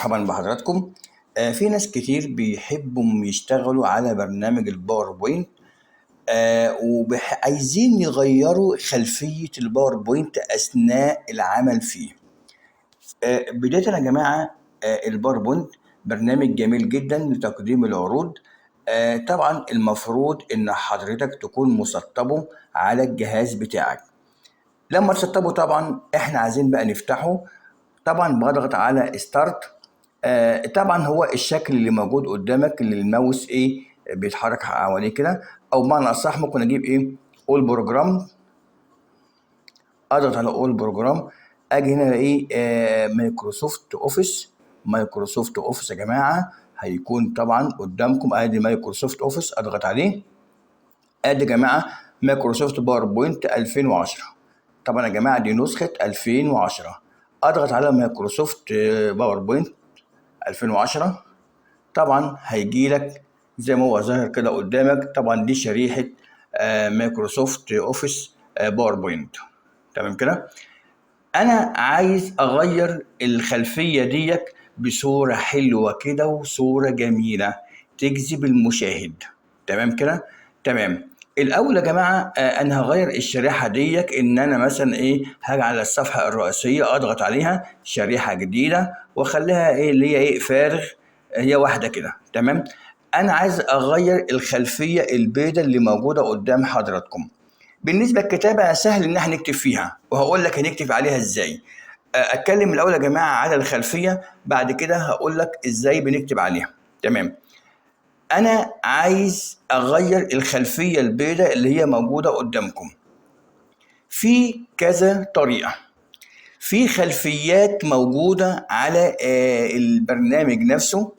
مرحبا بحضراتكم. في ناس كتير بيحبوا يشتغلوا على برنامج الباوربوينت، وعايزين يغيروا خلفية الباوربوينت أثناء العمل فيه. بداية يا جماعة، الباوربوينت برنامج جميل جدا لتقديم العروض. طبعا المفروض إن حضرتك تكون مسطبه على الجهاز بتاعك. لما تسطبه طبعا احنا عايزين بقى نفتحه. طبعا بضغط على ستارت. طبعا هو الشكل اللي موجود قدامك اللي الماوس بيتحرك حواليه كده، او بمعنى اصح ممكن اجيب اول بروجرام، اضغط على اول بروجرام، اجي هنا مايكروسوفت اوفيس. مايكروسوفت اوفيس يا جماعه هيكون طبعا قدامكم، ادي مايكروسوفت اوفيس، اضغط عليه. ادي يا جماعه مايكروسوفت باوربوينت 2010. طبعا يا جماعه دي نسخه 2010. اضغط على مايكروسوفت باوربوينت 2010. طبعا هيجي لك زي ما هو ظاهر كده قدامك. طبعا دي شريحه مايكروسوفت اوفيس باوربوينت. تمام كده. انا عايز اغير الخلفيه ديت بصوره حلوه كده وصوره جميله تجذب المشاهد. تمام كده. تمام. الاول يا جماعه انا هغير الشريحه ديت، ان انا مثلا هاجي على الصفحه الرئيسيه، اضغط عليها شريحه جديده واخليها اللي هي فارغ، هي واحده كده. تمام. انا عايز اغير الخلفيه البيضاء اللي موجوده قدام حضراتكم. بالنسبه للكتابه سهل ان احنا نكتب فيها، وهقول لك هنكتب عليها ازاي. اتكلم الاول يا جماعه على الخلفيه، بعد كده هقول لك ازاي بنكتب عليها. تمام. انا عايز اغير الخلفيه البيضاء اللي هي موجوده قدامكم في كذا طريقه. في خلفيات موجوده على البرنامج نفسه.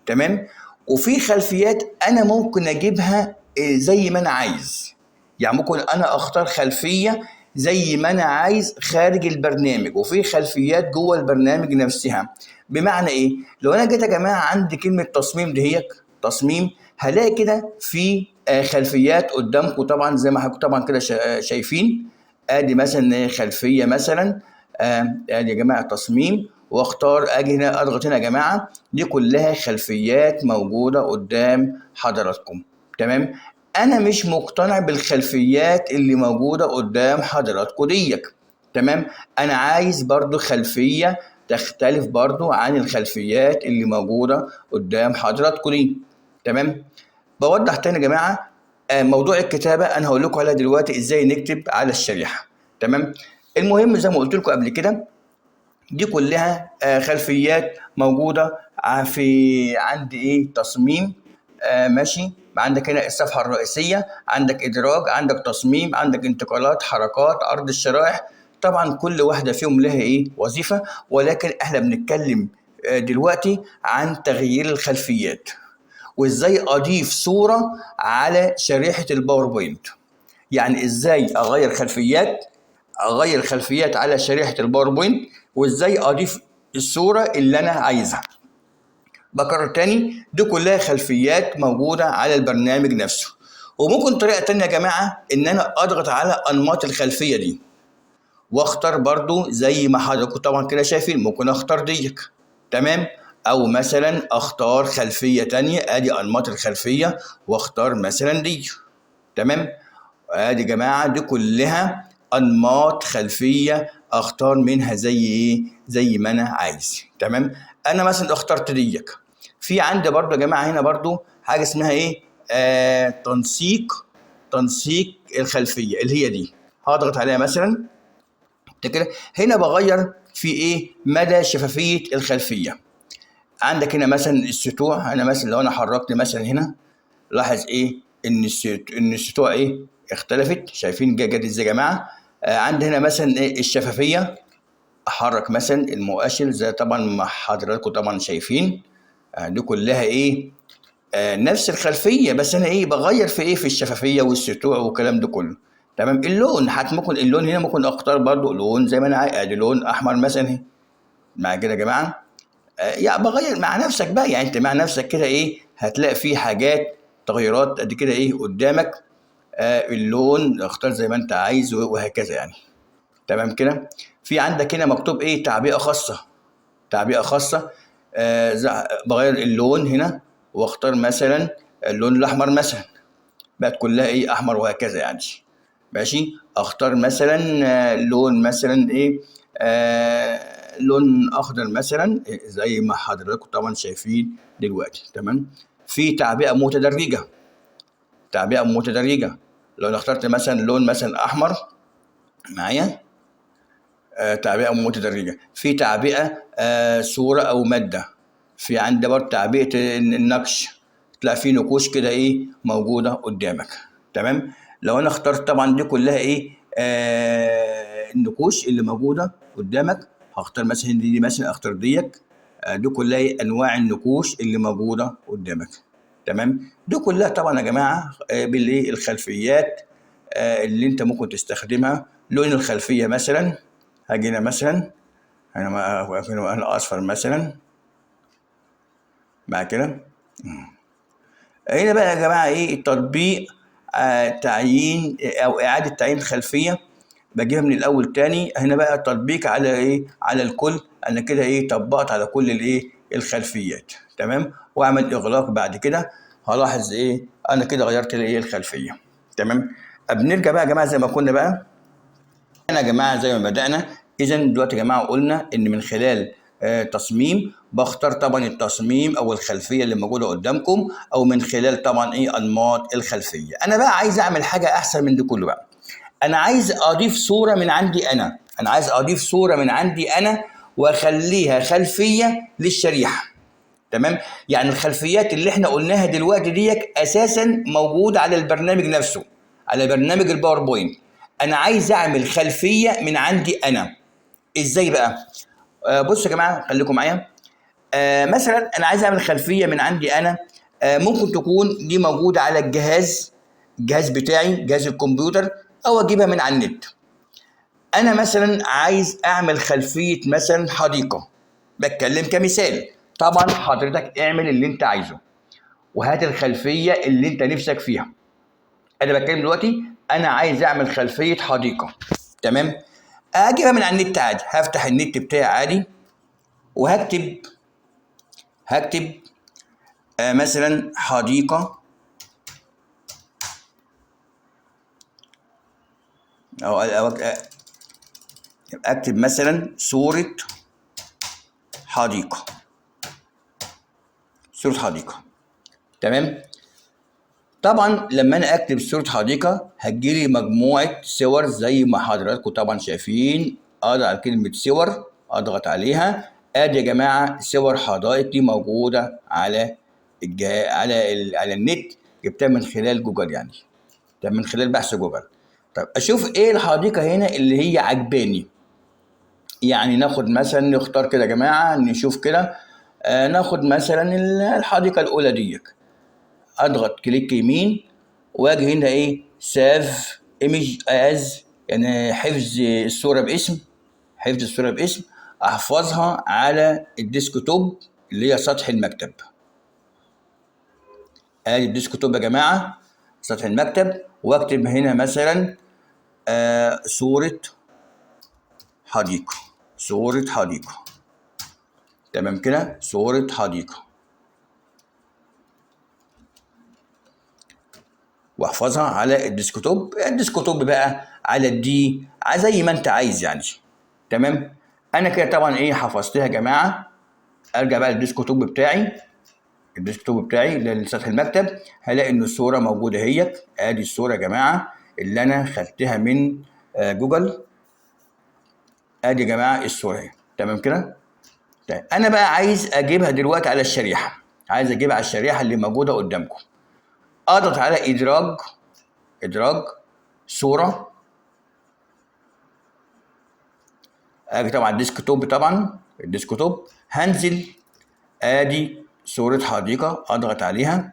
تمام. وفي خلفيات انا ممكن اجيبها زي ما انا عايز. يعني ممكن انا اختار خلفيه زي ما انا عايز خارج البرنامج، وفي خلفيات جوه البرنامج نفسها. بمعنى لو انا جيت يا جماعه عندي كلمه تصميم دهيك، تصميم، هلاقي كده في خلفيات قدامكم. طبعا زي ما حضرتك طبعا كده شايفين. ادي مثلا خلفيه مثلا، ادي يا جماعه تصميم، واختار، اجي هنا اضغط هنا يا جماعه. دي كلها خلفيات موجوده قدام حضراتكم. تمام. انا مش مقتنع بالخلفيات اللي موجوده قدام حضراتكم ديك. تمام. انا عايز برضو خلفيه تختلف برضو عن الخلفيات اللي موجوده قدام حضراتكم دي. تمام. بوضح تاني يا جماعه، موضوع الكتابه انا هقول لكم عليها دلوقتي ازاي نكتب على الشريحه. تمام. المهم زي ما قلت لكم قبل كده، دي كلها خلفيات موجوده في عندي تصميم. ماشي. عندك هنا الصفحه الرئيسيه، عندك ادراج، عندك تصميم، عندك انتقالات، حركات، عرض الشرائح. طبعا كل واحده فيهم لها وظيفه، ولكن احنا بنتكلم دلوقتي عن تغيير الخلفيات وازاي اضيف صوره على شريحه الباوربوينت. يعني ازاي اغير خلفيات على شريحه الباوربوينت، وازاي اضيف الصوره اللي انا عايزها. بكرر تاني، دي كلها خلفيات موجوده على البرنامج نفسه. وممكن طريقه تانية يا جماعه ان انا اضغط على انماط الخلفيه دي واختار برضو زي ما حضراتكم طبعا كده شايفين. ممكن اختار ديك. تمام. او مثلا اختار خلفيه تانية، ادي انماط الخلفيه، واختار مثلا دي. تمام. ادي يا جماعه دي كلها انماط خلفيه اختار منها زي ما انا عايز. تمام. انا مثلا اخترت ديك. في عندي برضو يا جماعه هنا برضو حاجه اسمها تنسيق الخلفيه اللي هي دي. هضغط عليها مثلا كده. هنا بغير في مدى شفافيه الخلفيه. عندك هنا مثلا السطوع. انا مثلا لو انا حركت مثلا هنا، لاحظ ان السطوع اختلفت. شايفين جت ازاي يا جماعه؟ عندي هنا مثلا الشفافيه. احرك مثلا المؤشر زي طبعا ما حضراتكم طبعا شايفين. دي كلها نفس الخلفيه، بس انا بغير في في الشفافيه والسطوع والكلام ده كله. تمام. اللون ممكن اللون هنا ممكن اختار برضو لون زي ما انا عايز. ادي لون احمر مثلا مع كده يا جماعه. يعني بغير مع نفسك بقى. يعني انت مع نفسك كده هتلاقي فيه حاجات تغيرات قد كده قدامك. اللون اختار زي ما انت عايز وهكذا يعني. تمام كده. في عندك هنا مكتوب تعبئه خاصه. تعبئه خاصه. بغير اللون هنا واختار مثلا اللون الاحمر مثلا، بقت كلها ايه احمر وهكذا يعني. ماشي، اختار مثلا لون مثلا ايه لون اخضر مثلا زي ما حضراتكم طبعا شايفين دلوقتي. تمام. في تعبئه متدرجه، تعبئه متدرجه. لو أنا اخترت مثلا لون مثلا احمر معايا، تعبئه متدرجه. في تعبئه صوره او ماده. في عندي برضه تعبئه النقش، تلاقي في نقوش كده ايه موجوده قدامك. تمام. لو انا اخترت طبعا دي كلها ايه النقوش اللي موجوده قدامك، هختار مثلا دي مثلا اختار ديك. دي كلها إيه انواع النقوش اللي موجوده قدامك. تمام. دي كلها طبعا يا جماعه بالايه الخلفيات اللي انت ممكن تستخدمها. لون الخلفيه مثلا، هاجي هنا مثلا انا اصفر مثلا بعد كده. هنا بقى يا جماعه ايه التطبيق تعيين او اعاده تعيين خلفيه، بجيبها من الاول تاني. هنا بقى التطبيق على ايه على الكل. انا كده ايه طبقت على كل الايه الخلفيات. تمام. واعمل اغلاق بعد كده. هلاحظ ايه انا كده غيرت الايه الخلفيه. تمام. بنرجع بقى يا جماعه زي ما كنا بقى انا يا جماعه زي ما بدانا. اذا دلوقتي يا جماعه قلنا ان من خلال تصميم بختار طبعا التصميم او الخلفيه اللي موجوده قدامكم، او من خلال طبعا ايه انماط الخلفيه. انا بقى عايز اعمل حاجه احسن من ده كله بقى. انا عايز اضيف صوره من عندي انا عايز اضيف صوره من عندي انا واخليها خلفيه للشريحه. تمام. يعني الخلفيات اللي احنا قلناها دلوقتي ديت اساسا موجوده على البرنامج نفسه، على برنامج الباوربوينت. انا عايز اعمل خلفيه من عندي انا. ازاي بقى؟ بصوا يا جماعه خليكم معايا. مثلا انا عايز اعمل خلفيه من عندي انا. ممكن تكون دي موجوده على الجهاز بتاعي، جهاز الكمبيوتر، او اجيبها من على النت. انا مثلا عايز اعمل خلفيه مثلا حديقه، بتكلم كمثال. طبعا حضرتك اعمل اللي انت عايزه وهات الخلفيه اللي انت نفسك فيها. انا بتكلم دلوقتي انا عايز اعمل خلفيه حديقه. تمام. اجيبها من على النت عادي، هفتح النت بتاعي عادي هكتب مثلا حديقه، أو اكتب مثلا حديقه صوره حديقه. تمام. طبعا لما انا اكتب صورة حديقة هتجيلي مجموعة صور زي ما حضراتكم طبعا شايفين. اضغط على كلمة صور، اضغط عليها. ادي يا جماعة صور حدائق دي موجودة على على النت. جبتها من خلال جوجل يعني. طب من خلال بحث جوجل. طب اشوف ايه الحديقة هنا اللي هي عجباني. يعني ناخد مثلا نختار كده يا جماعة نشوف كده. ناخد مثلا الحديقة الأولى دي. اضغط كليك يمين واجي هنا ايه سيف ايمج از، يعني حفظ الصوره باسم. احفظها على الديسكتوب اللي هي سطح المكتب. ادي الديسكتوب يا جماعه سطح المكتب. واكتب هنا مثلا صوره حديقه، صوره حديقه. تمام كده صوره حديقه، واحفظها على الديسكتوب بقى على الدي زي ما انت عايز يعني. تمام. انا كده طبعا ايه حفظتها يا جماعه. ارجع بقى الديسكتوب بتاعي لسطح المكتب. هلاقي ان الصوره موجوده اهي. ادي الصوره يا جماعه اللي انا خدتها من جوجل. ادي يا جماعه الصوره اهي. تمام كده. طيب انا بقى عايز اجيبها دلوقتي على الشريحه، عايز اجيبها على الشريحه اللي موجوده قدامكم. اضغط على ادراج صوره. اجي طبعا الديسكتوب هنزل. ادي صورة حديقة اضغط عليها.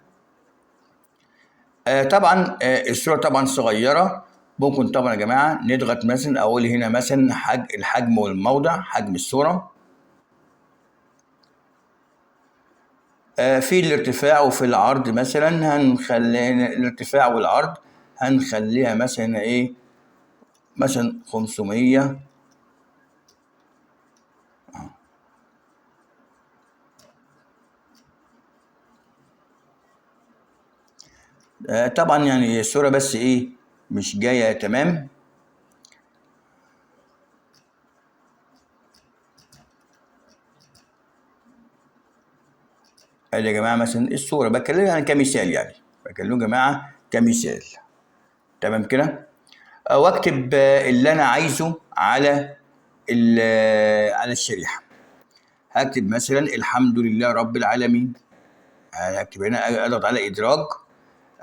طبعا الصورة طبعا صغيرة. ممكن طبعا يا جماعة نضغط مثلا اقول هنا مثلا الحجم والموضع، حجم الصورة. في الارتفاع وفي العرض مثلا هنخلي الارتفاع والعرض هنخليها مثلا ايه مثلا 500. طبعا يعني الصورة بس ايه مش جاية تمام. ادي يا جماعة مثلا الصورة بكلمها يعني كمثال، يعني بكلمه يا جماعة كمثال. تمام كده. واكتب اللي انا عايزه على على الشريحة. هكتب مثلا الحمد لله رب العالمين. هكتب هنا اضغط على ادراج.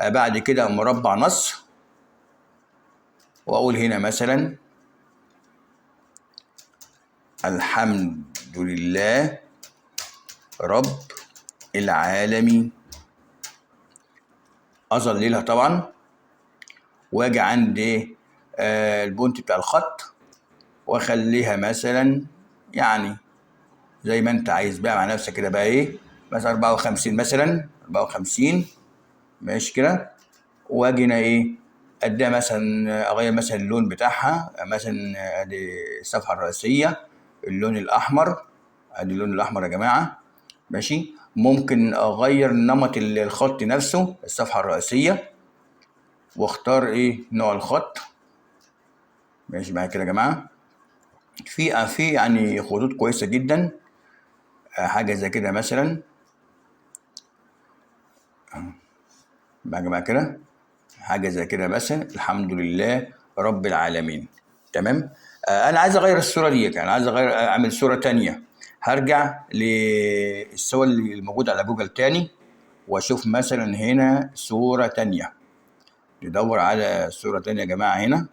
بعد كده مربع نص، واقول هنا مثلا الحمد لله رب العالمين. اظللها طبعا، واجي عند البونت بتاع الخط، واخليها مثلا يعني زي ما انت عايز بقى مع نفسك كده بقى ايه، مثلا 54 مثلا 54. ماشي كده. واجي هنا ايه اديها مثلا اغير مثلا اللون بتاعها، مثلا ادي الصفحه الرئيسيه اللون الاحمر. ادي اللون الاحمر يا جماعه. ماشي. ممكن اغير نمط الخط نفسه الصفحه الرئيسيه، واختار ايه نوع الخط. ماشي معايا كده يا جماعه. في يعني خطوط كويسه جدا. حاجه زي كده مثلا بقى يا جماعه كده. حاجه زي كده مثلا الحمد لله رب العالمين. تمام. انا عايز اغير الصوره دي، يعني عايز اغير اعمل صوره تانية. هرجع للصور اللي موجوده على جوجل تاني، واشوف مثلا هنا صوره تانية. ندور على صوره تانية يا جماعه هنا.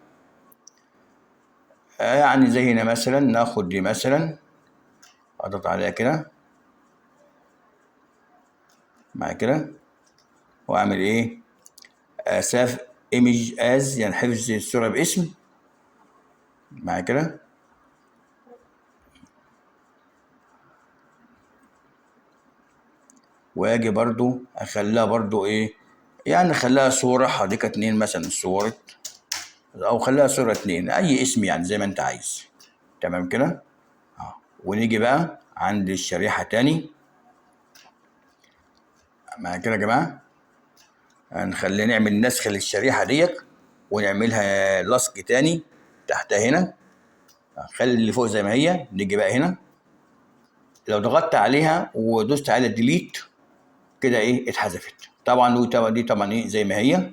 يعني زي هنا مثلا ناخد دي مثلا، اضغط عليها كده مع كده، واعمل ايه ساف ايمج از، يعني حفظ الصوره باسم مع كده. واجي برضو اخليها برضو ايه، يعني خليها صورة حديقة اتنين مثلا صورة، او خليها صورة اتنين اي اسم يعني زي ما انت عايز. تمام كده. ونيجي بقى عند الشريحة تاني مع كده يا جماعة. هنخلي نعمل نسخ للشريحة ديت، ونعملها لصق تاني تحتها هنا. خلي اللي فوق زي ما هي. نيجي بقى هنا، لو ضغطت عليها ودوست على ديليت كده ايه اتحذفت طبعا. دي طبعا ايه زي ما هي.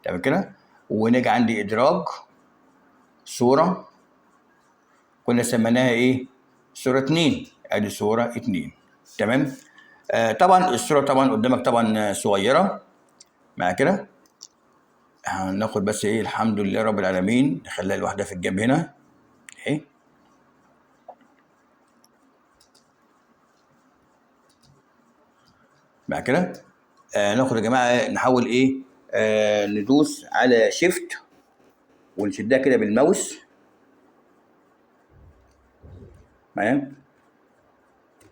تمام كده. ونيجي عند ادراج صورة، كنا سميناها ايه صورة اتنين. ادي صورة اتنين. تمام. طبعا الصورة طبعا قدامك طبعا صغيرة مع كده. هناخد بس ايه الحمد لله رب العالمين، نخليها لوحدها في الجنب هنا اهي. مع كده ناخد يا جماعة نحاول ايه ندوس على شيفت ونشدها كده بالماوس معايا.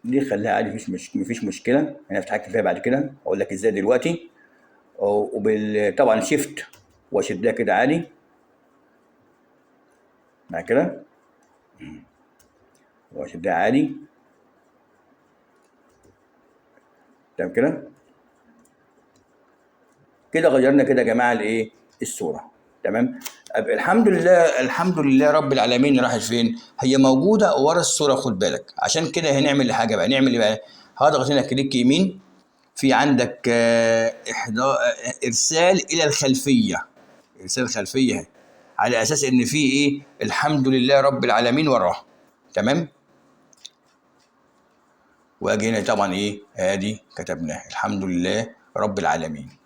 دي خليها عادي، مفيش مشكلة. انا هتحكم فيها بعد كده، اقول لك ازاي دلوقتي. طبعا شيفت واشدها كده عادي مع كده، واشدها عادي. تمام كده. كده غيرنا كده يا جماعه الايه الصوره. تمام. الحمد لله الحمد لله رب العالمين راحت فين؟ هي موجوده ورا الصوره، خد بالك. عشان كده هنعمل حاجه بقى، نعمل ايه بقى؟ هضغط هنا كليك يمين، في عندك ارسال الى الخلفيه. ارسال خلفيه اهي، على اساس ان في ايه الحمد لله رب العالمين وراها. تمام. واجي هنا طبعا ايه ادي كتبناه الحمد لله رب العالمين.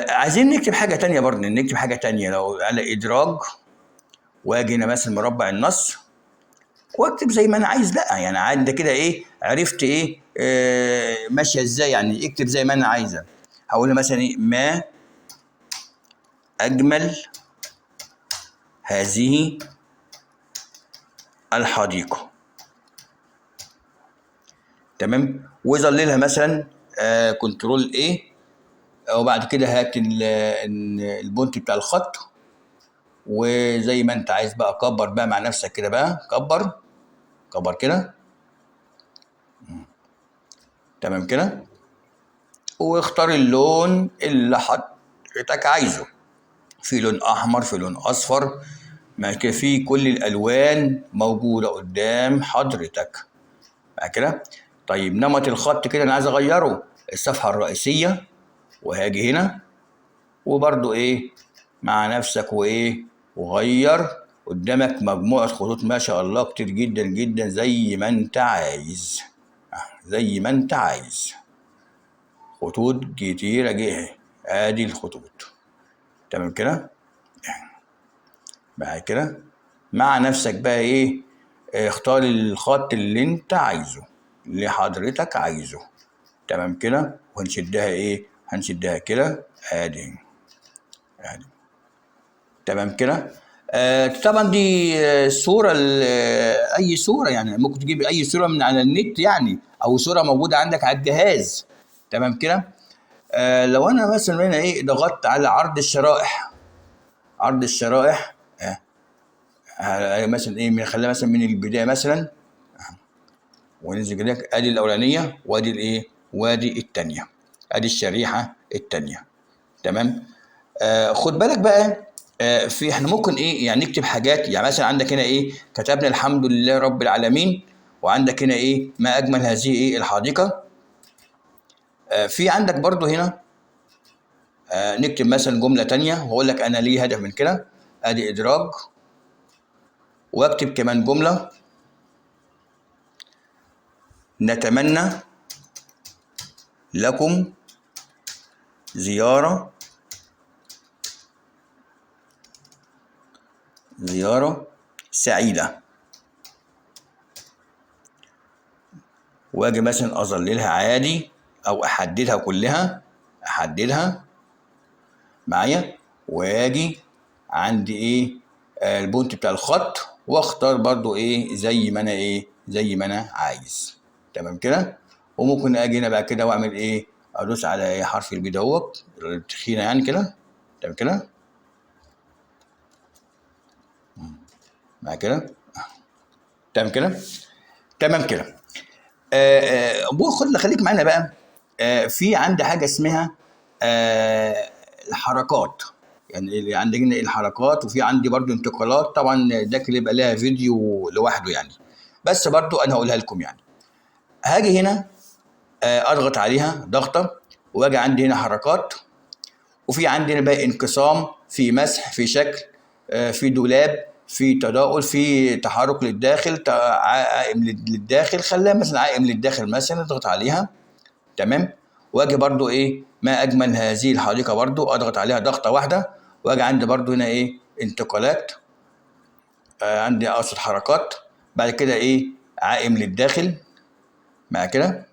عايزين نكتب حاجة تانية برضه، نكتب حاجة تانية. لو على إدراج واجي هنا مثلا مربع النص، واكتب زي ما أنا عايز بقى. يعني عاد ده كده إيه عرفت إيه ماشية إزاي، يعني اكتب زي ما أنا عايزة. هقول مثلا إيه ما أجمل هذه الحديقة. تمام. وظللها مثلا كنترول إيه، وبعد كده هات البونت بتاع الخط، وزي ما انت عايز بقى كبر بقى مع نفسك كده بقى، كبر كبر كده. تمام كده. واختار اللون اللي حضرتك عايزه. في لون احمر، في لون اصفر، ما في كل الالوان موجوده قدام حضرتك. مع كده طيب نمط الخط كده انا عايز اغيره، الصفحه الرئيسيه، وهاجي هنا وبرضو ايه مع نفسك وايه وغير. قدامك مجموعه خطوط ما شاء الله كتير جدا جدا زي ما انت عايز، زي ما انت عايز. خطوط كتيره جه، ادي الخطوط. تمام كده. بعد كده مع نفسك بقى ايه اختار الخط اللي انت عايزه، اللي حضرتك عايزه. تمام كده. وهنشدها ايه، هنشدها كده ادي ادي. تمام كده. طبعا دي صورة اي صورة، يعني ممكن تجيب اي صورة من على النت يعني، او صورة موجودة عندك على الجهاز. تمام كده. لو انا مثلا هنا ايه ضغطت على عرض الشرائح، عرض الشرائح مثلا ايه خليها مثلا من البدايه مثلا، وننزل كده ادي الاولانيه وادي الايه وادي الثانيه، ادي الشريحه الثانيه. تمام. خد بالك بقى في احنا ممكن ايه يعني نكتب حاجات، يعني مثلا عندك هنا ايه كتبنا الحمد لله رب العالمين، وعندك هنا ايه ما اجمل هذه ايه الحديقه. في عندك برضو هنا نكتب مثلا جمله ثانيه، واقول لك انا ليه هدف من كده، ادي ادراج، واكتب كمان جمله نتمنى لكم زيارة سعيدة، واجي مثلا اظللها عادي او احددها كلها، احددها معايا، واجي عندي ايه البونت بتاع الخط، واختار برضو ايه زي ما انا ايه زي ما انا عايز. تمام كده. وممكن اجي هنا بقى كده واعمل ايه ادوس على ايه حرف البي دوت التخينه يعني كده. تمام كده. مع كده. تمام كده. تمام كده. خليك معانا بقى. في عندي حاجه اسمها الحركات، يعني اللي عندنا الحركات، وفي عندي برضو انتقالات. طبعا ده كده يبقى لها فيديو لوحده يعني، بس برضو انا هقولها لكم يعني. هاجي هنا اضغط عليها ضغطه، واجي عندي هنا حركات، وفي عندنا بقى انقسام، في مسح، في شكل، في دولاب، في تضاؤل، في تحرك للداخل، عائم للداخل. خليها مثلا عائم للداخل مثلا، اضغط عليها. تمام. واجي برضو ايه ما اجمل هذه الحديقه، برضو اضغط عليها ضغطه واحده، واجي عندي برضو هنا ايه انتقالات، عندي اقصد حركات. بعد كده ايه عائم للداخل. مع كده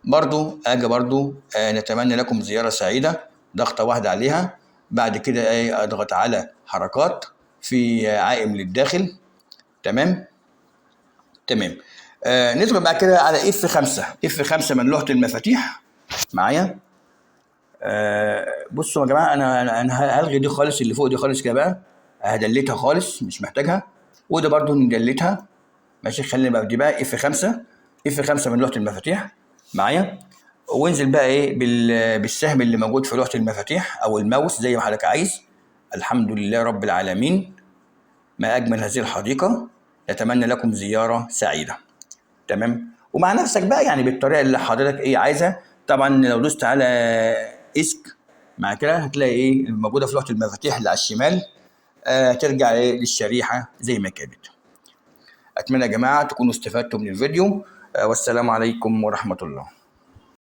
برضو اجي برضو نتمنى لكم زيارة سعيدة، ضغطة واحدة عليها. بعد كده ايه اضغط على حركات في عائم للداخل. تمام. تمام. ندخل بعد كده على اف 5 من لوحة المفاتيح معايا. بصوا يا جماعة، انا هلغي دي خالص، اللي فوق دي خالص كده بقى، هدلتها خالص مش محتاجها. وده برضو ندلتها. ماشي. خلينا بقى دي بقى اف 5 من لوحة المفاتيح معايا. وانزل بقى ايه بالسهم اللي موجود في لوحة المفاتيح او الماوس زي ما حضرتك عايز. الحمد لله رب العالمين، ما اجمل هذه الحديقة، نتمنى لكم زيارة سعيدة. تمام. ومع نفسك بقى يعني بالطريقة اللي حضرتك ايه عايزها. طبعا لو دوست على اسك مع كده هتلاقي ايه الموجودة في لوحة المفاتيح اللي على الشمال، ترجع ايه للشريحة زي ما كانت. اتمنى يا جماعة تكونوا استفدتوا من الفيديو. والسلام عليكم ورحمة الله.